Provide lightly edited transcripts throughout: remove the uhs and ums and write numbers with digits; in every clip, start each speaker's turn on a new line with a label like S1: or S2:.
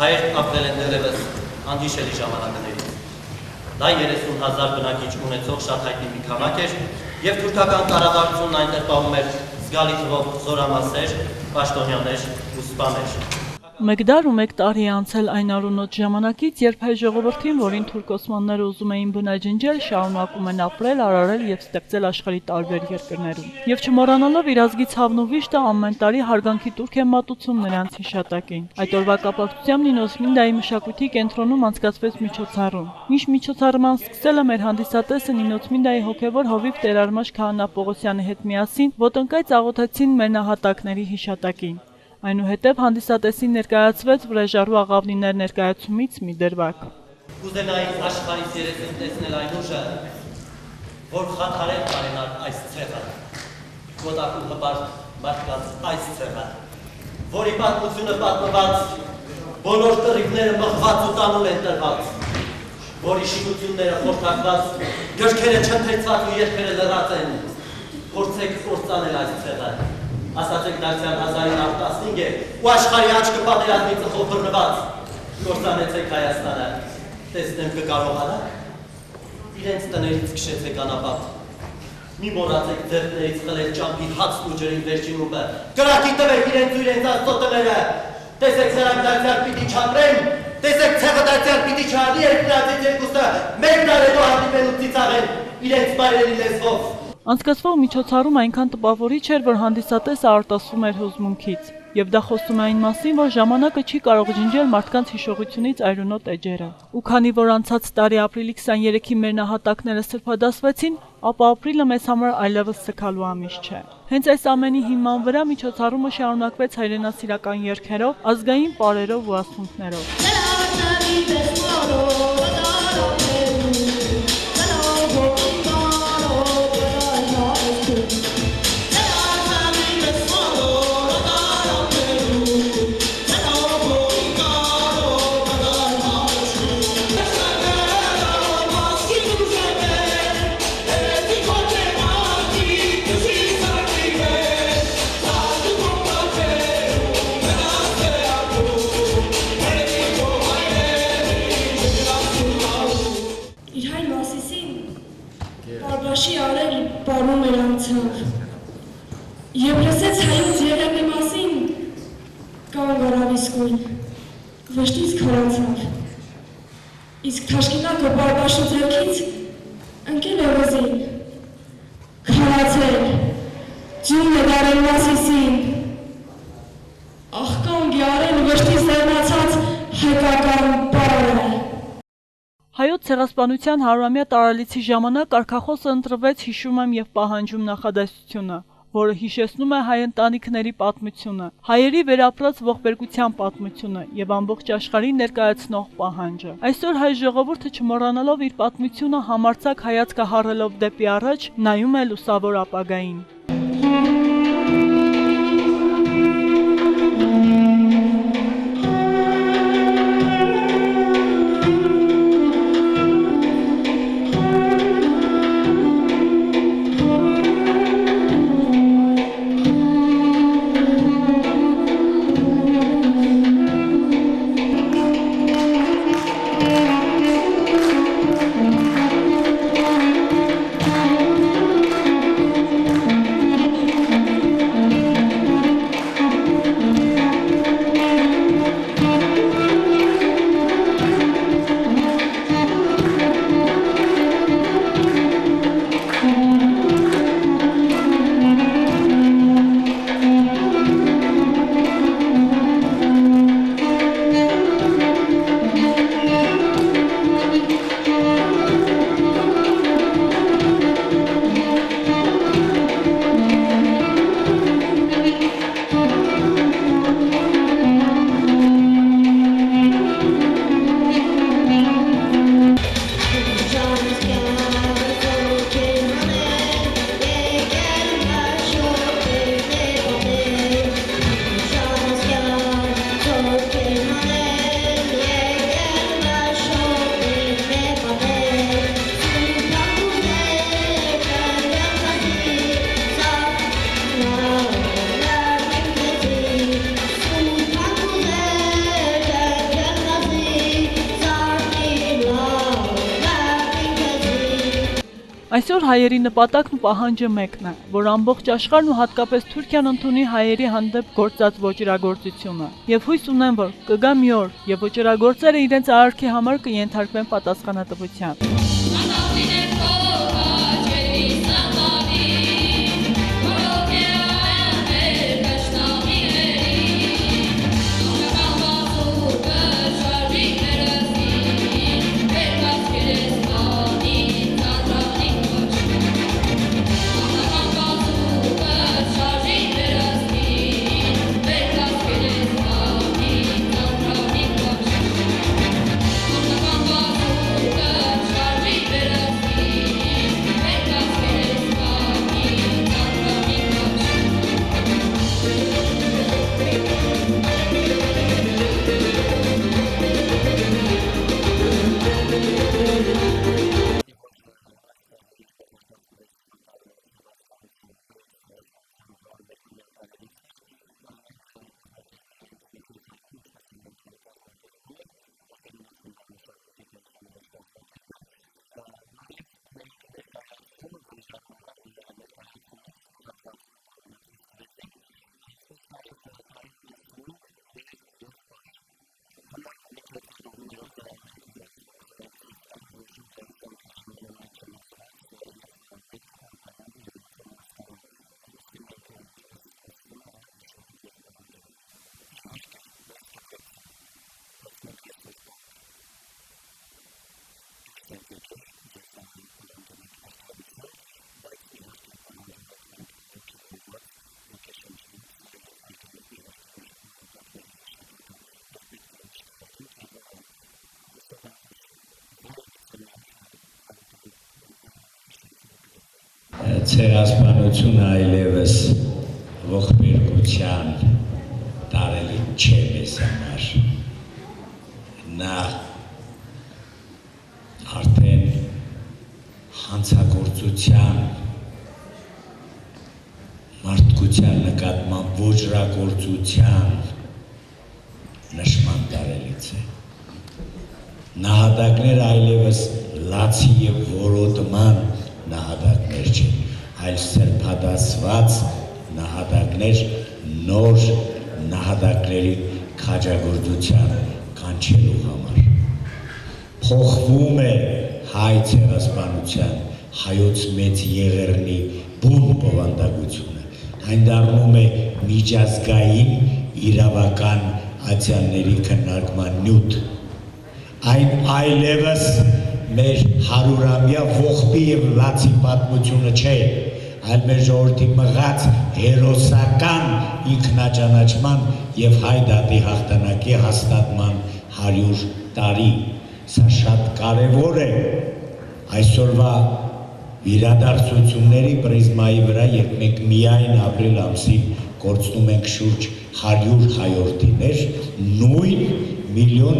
S1: հայեր ապրել են դեռևս անդիշելի ժամանակներից։ Դա 30,000 բնակիչ ունեցող շատ հայտնի մի քաղաք էր, և թուրքական կառավարությունն այնտեղ պահում էր զգալի թվով զորամասեր, պաշտոնյաներ ու սպաներ։
S2: Մեկ դար ու մեկ տարի անցել այն առունոտ ժամանակից, երբ հայ ժողովրդին, որին թուրք օսմանները ուզում էին բնաջնջել, շարունակում են ապրել, արարել և ստեղծել աշխարհի տարբեր երկրներում։ Եվ չմոռանալով իր ազգի ցավն ու վիշտը, ամեն տարի հարգանքի տուրք է մատուցում նրանց հիշատակին։ Այդ օրվա կապակցությամբ Նինոսմինդայի մշակույթի կենտրոնում անցկացվեց միջոցառում։ Մինչ միջոցառման սկսելը մեր հանդիսատեսը Նինոսմինդայի հոգևոր հովիվ Տեր-Արմաշ Քահանա Պողոսյանի հետ միասին ոտնկայց աղոթեցին մեր նահատակների հիշատակին։ Այնուհետև հանդիսատեսին ներկայացվեց վրեժառու աղավնիներ ներկայացումից մի դրվագ։
S1: Կուզենայի աշխարհից երեսին տեսնել այն ուժը, որ խաթարել կարենար այս ցեղը, գոտակու հպար մարդկանց այս ցեղը, որի պատմությունը պատմված, բոլոր տրիվները մղված ու տանուլ են տրված, որի շինությունները խորթակված, գրքերը չընթերցված ու երգերը լռած են, փորձեք կործանել այս ցեղը։ Ասացեք դարձյալ 1915 է ու աշխարհի աչքը պատերազմի ծխով բռնված, կործանեցեք Հայաստանը, տեսնեմ կկարողանաք, իրենց տներից քշեցեք անապատ, մի մոռացեք ձեռքներից խլել ճամփի հացն ու ջրի վերջին ուղը, կրակի տվեք իրենց ու իրենց աստծո տները, տեսեք նրանք դարձյալ պիտի չապրեն, տեսեք ցեղը դարձյալ պիտի չարնի երկրածից երկուստը, մեկ տարելու հանդիպելու ծիծաղեն իրենց բայրերի լեզվով։
S2: Անցկացվող միջոցառումը այնքան տպավորիչ էր, որ հանդիսատեսը արտասվում էր հուզմունքից, և դա խոսում է այն մասին, որ ժամանակը չի կարող ջնջել մարդկանց հիշողությունից այրունոտ էջերը։ Ու քանի որ անցած տարի ապրիլի 23-ի մեր նահատակները սրբադասվեցին, ապա ապրիլը մեզ համար այլևս սգալու ամիս չէ։ Հենց այս ամենի հիման վրա միջոցառումը շարունակվեց հայրենասիրական երգերով, ազգային պարերով ու ասմունքներով։
S3: Եվ լսեց հայոց եղևնի մասին, կանգ առավ իսկույն, վշտից քարացավ, իսկ թաշկինակը բարբաշու ձեռքից ընկել է վզին, քարացել, ջուրն է դարել Մասիսին, աղկանք է արել վշտից ձեռնացած հայկական պարը։
S2: Հայոց ցեղասպանության 100-ամյա տարալիցի ժամանակ կարգախոսը ընտրվեց «Հիշում եմ և պահանջում» նախադասությունը, որը հիշեցնում է հայ ընտանիքների պատմությունը, հայերի վերապրած ողբերգության պատմությունը և ամբողջ աշխարհին ներկայացնող պահանջը։ Այսօր հայ ժողովուրդը չմոռանալով իր պատմությունը համարձակ հայացքը հառելով դեպի առաջ, նայում է լուսավոր ապագային։ Այսօր հայերի նպատակն ու պահանջը մեկն է, որ ամբողջ աշխարհն ու հատկապես Թուրքիան ընդունի հայերի հանդեպ գործած ոճրագործությունը։ Եվ հույս ունեմ, որ կգա մի օր, եւ ոճրագործերը իրենց արարքի համար կենթարկվեն պատասխանատվության։
S4: Ցեղասպանությունը այլևս ողբերգության տարելի չէ մեզ համար։ Նա արդեն հանցագործության, մարդկության նկատմամբ ոճրագործության նշման տարելից է։ Նահատակները այլևս լացի եւ որոտման նահատակներ չեն, այլ սրբադասված նահատակներ նոր նահատակների քաջագործության կանչելու համար։ Փոխվում է հայ ցեղասպանության, հայոց մեծ եղեռնի բուն բովանդակությունը, այն դառնում է միջազգային իրավական ացիաների քննարկման նյութ, այն այլևս մեր հարյուրամյա ողբի եւ լացի պատմությունը չէ, այլ մեր ժողովրդի մղած հերոսական ինքնաճանաչման եւ հայ դատի հաղթանակի հաստատման 100 տարի։ Սա շատ կարևոր է այսօրվա իրադարձությունների պրիզմայի վրա, երբ մենք միայն ապրիլ ամսին կորցնում ենք շուրջ 100 հայորդիներ, նույն 1,5 միլիոն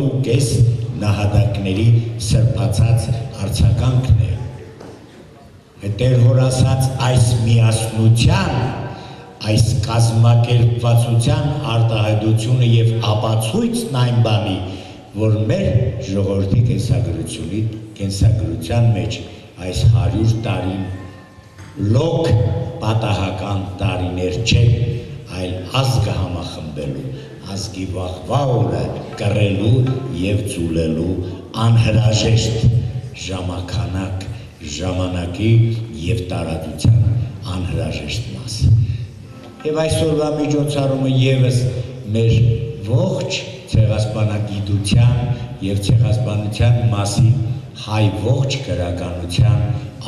S4: նահատակների սրբացած արձագանքն է։ Դեր հորասած այս միասնության, այս կազմակերպվածության արտահայտությունը եւ ապացույցն այն բանի, որ մեր ժողովրդի կենսագրության մեջ այս 100 տարին լոկ պատահական տարիներ չեն, այլ ազգը համախմբելու, ազգի վաղվա օրը կռելու եւ ծուլելու անհրաժեշտ ժամանակ, ժամանակի եւ տարածության անհրաժեշտ մասը։ Եվ այսօրվա միջոցառումը եւս մեր ողջ ցեղասպանագիտության եւ ցեղասպանության մասին հայ ողջ գրականության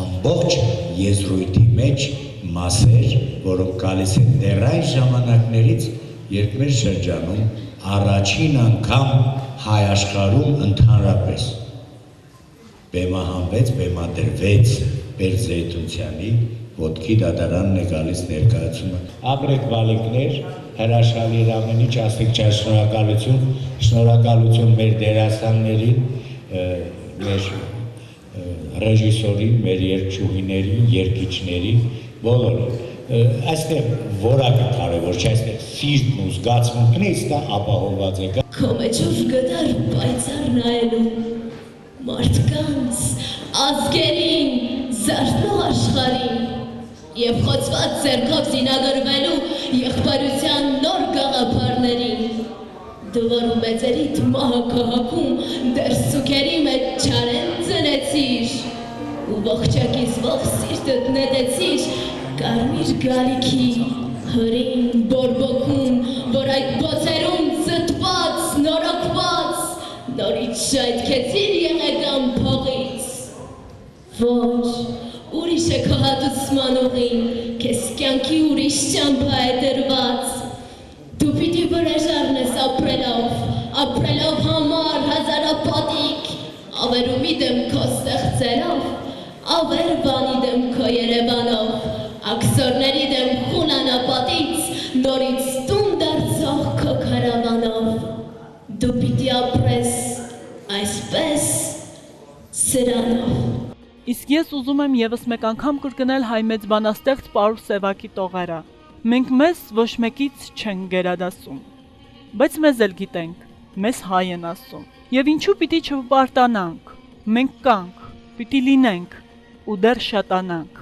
S4: ամբողջ եզրույթի մեջ մասեր, որոնք գալիս են դեռ այն ժամանակներից, երբ մեր շրջանում առաջին անգամ հայ աշխարհում ընդհանրապես բեմահանվեց, բեմադրվեց Բերձեյթունցյանի ոտքի դատարանն է գալիս ներկայացումը։ Ապրեք բալիկներ, հրաշալի էր ամեն ինչ, ասեք չար շնորհակալություն մեր դերասաններին, մեր ռեժիսորին, մեր երգչուհիներին, երգիչներին, բոլորին։ Այստեղ որակը կարևոր չէ, այստեղ սիրտն ու զգացմունքն է, դա ապահովված է։
S3: Քո մեջով գդար պայծառ նայելու,
S5: մարդկանց, ազգերին, զարթնող աշխարհին եւ խոցված ձեռքով զինագրվելու եղբայրության նոր գաղափարներին։ Դու որ մեծերիդ մահը քաղաքում դեռ սուքերի մեջ չարեն ծնեցիր ու ողջակից ողջ սիրտդ նետեցիր կարմիր գալիքի հրին բորբոքում, որ այդ բոցերում զտված, նորոգված, նորից շայթքեցիր եղեգան փողից, որ ուրիշ է քո հատուցման ուղին, քեզ կյանքի ուրիշ ճամփա է դրված, դու պիտի վրեժառնես ապրելով համար հազարապատիկ, ավերումի դեմ քո ստեղծելով, ավեր բանի դեմ քո Երևանով, աքսորների դեմ խունանապատից, նորից տուն դարձող քո քարավանով, դու պիտի ապրես այսպես սրանով։
S2: Իսկ ես ուզում եմ եւս մեկ անգամ կրկնել հայ մեծ բանաստեղծ Պարուս Սևակի տողերը։ Մենք մեզ ոչ մեկից չենք գերադասում, բայց մեզ էլ գիտենք, մեզ հայ են ասում։ Եվ ինչու պիտի չպարտանանք, մենք կանք, պիտի լինենք ու դեռ շատանանք։